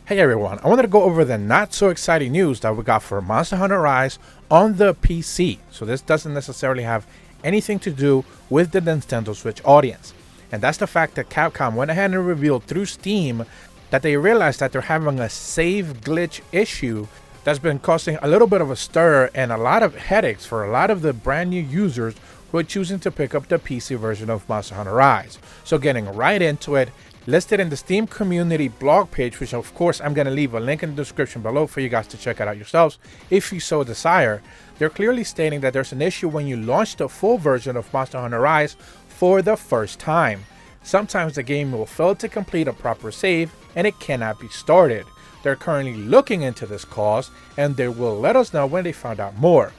Hey everyone, I wanted to go over the not so exciting news that we got for Monster Hunter Rise on the PC. So this doesn't necessarily have anything to do with the Nintendo Switch audience. And that's the fact that Capcom went ahead and revealed through Steam that they realized that they're having a save glitch issue that's been causing a little bit of a stir and a lot of headaches for a lot of the brand new users who are choosing to pick up the PC version of Monster Hunter Rise. So getting right into it, listed in the Steam community blog page, which of course I'm going to leave a link in the description below for you guys to check it out yourselves if you so desire. They're clearly stating that there's an issue when you launch the full version of Monster Hunter Rise for the first time. Sometimes the game will fail to complete a proper save and it cannot be started. They're currently looking into this cause and they will let us know when they find out more.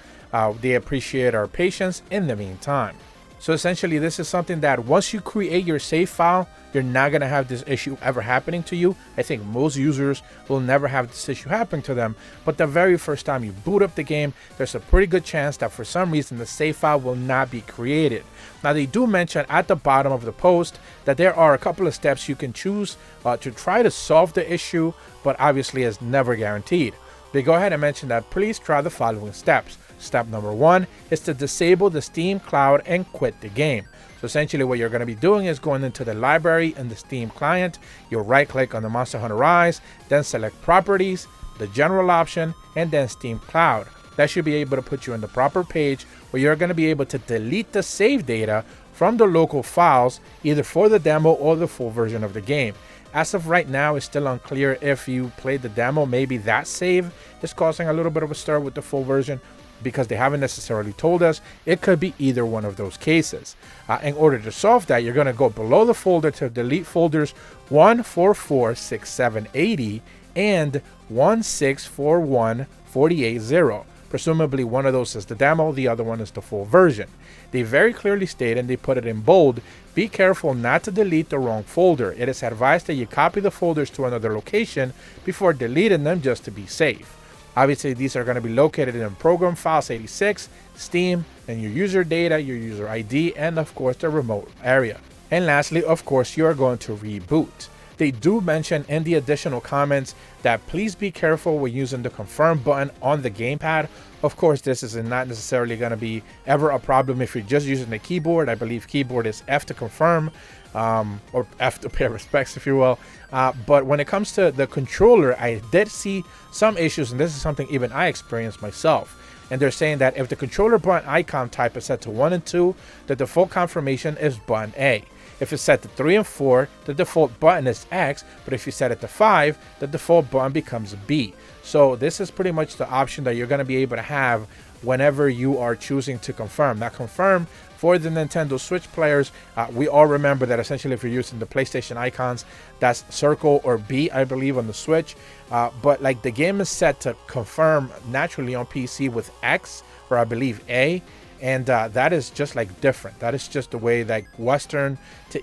They appreciate our patience in the meantime. So essentially this is something that once you create your save file, you're not going to have this issue ever happening to you. I think most users will never have this issue happen to them, but the very first time you boot up the game, there's a pretty good chance that for some reason the save file will not be created. Now they do mention at the bottom of the post that there are a couple of steps you can choose to try to solve the issue, but obviously it's never guaranteed. They go ahead and mention that please try the following steps. Step number 1 is to disable the Steam Cloud and quit the game. So essentially what you're going to be doing is going into the library in the Steam client, you'll right click on the Monster Hunter Rise, then select properties, the general option, and then Steam Cloud. That should be able to put you in the proper page where you're going to be able to delete the save data from the local files, either for the demo or the full version of the game. As of right now, it's still unclear if you played the demo, maybe that save is causing a little bit of a stir with the full version, because they haven't necessarily told us. It could be either one of those cases. In order to solve that, you're going to go below the folder to delete folders 1446780 and 1641480. Presumably one of those is the demo, the other one is the full version. They very clearly state, and they put it in bold, be careful not to delete the wrong folder. It is advised that you copy the folders to another location before deleting them just to be safe. Obviously, these are going to be located in Program Files 86, Steam, and your user data, your user ID, and of course the remote area. And lastly, of course, you are going to reboot. They do mention in the additional comments that please be careful when using the confirm button on the gamepad. Of course, this is not necessarily going to be ever a problem if you're just using the keyboard. I believe keyboard is F to confirm, or F to pay respects, if you will. But when it comes to the controller, I did see some issues, and this is something even I experienced myself. And they're saying that if the controller button icon type is set to 1 and 2, the default confirmation is button A. If it's set to 3 and 4, the default button is X, but if you set it to 5, the default button becomes B. So this is pretty much the option that you're going to be able to have whenever you are choosing to confirm. Now confirm for the Nintendo Switch players, we all remember that essentially if you're using the PlayStation icons, that's circle or B, I believe, on the Switch. But like the game is set to confirm naturally on PC with X, or I believe A. And that is just like different. That is just the way like Western to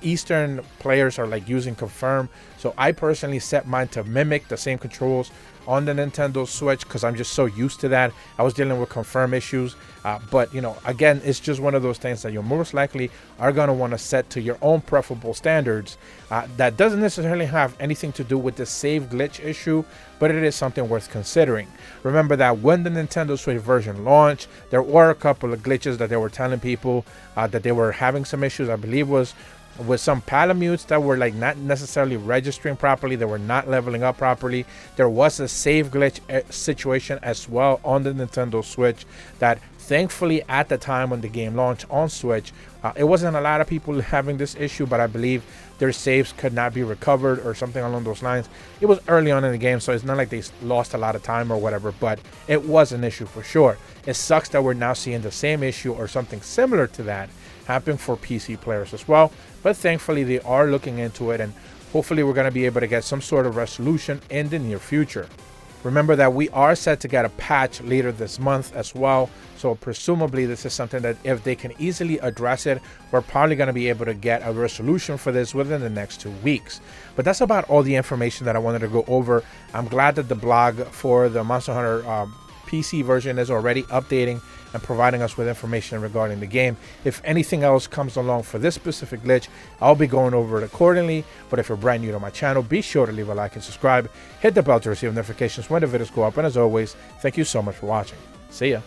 Eastern players are like using confirm. So I personally set mine to mimic the same controls on the Nintendo Switch because I'm just so used to that. I was dealing with confirm issues, but you know, again, it's just one of those things that you most likely are going to want to set to your own preferable standards. That doesn't necessarily have anything to do with the save glitch issue, but it is something worth considering. Remember that when the Nintendo Switch version launched, there were a couple of glitches that they were telling people that they were having some issues. I believe was with some palamutes that were like not necessarily registering properly. They were not leveling up properly. There was a save glitch situation as well on the Nintendo Switch that thankfully at the time when the game launched on Switch, it wasn't a lot of people having this issue, but I believe their saves could not be recovered or something along those lines. It was early on in the game, so it's not like they lost a lot of time or whatever, but it was an issue for sure. It sucks that we're now seeing the same issue or something similar to that happen for PC players as well, but thankfully they are looking into it, and hopefully we're going to be able to get some sort of resolution in the near future. Remember that we are set to get a patch later this month as well, so presumably this is something that if they can easily address it, we're probably going to be able to get a resolution for this within the next 2 weeks. But that's about all the information that I wanted to go over. I'm glad that the blog for the Monster Hunter PC version is already updating. and providing us with information regarding the game. If anything else comes along for this specific glitch, I'll be going over it accordingly. But if you're brand new to my channel, be sure to leave a like and subscribe. Hit the bell to receive notifications when the videos go up. And as always, thank you so much for watching. See ya.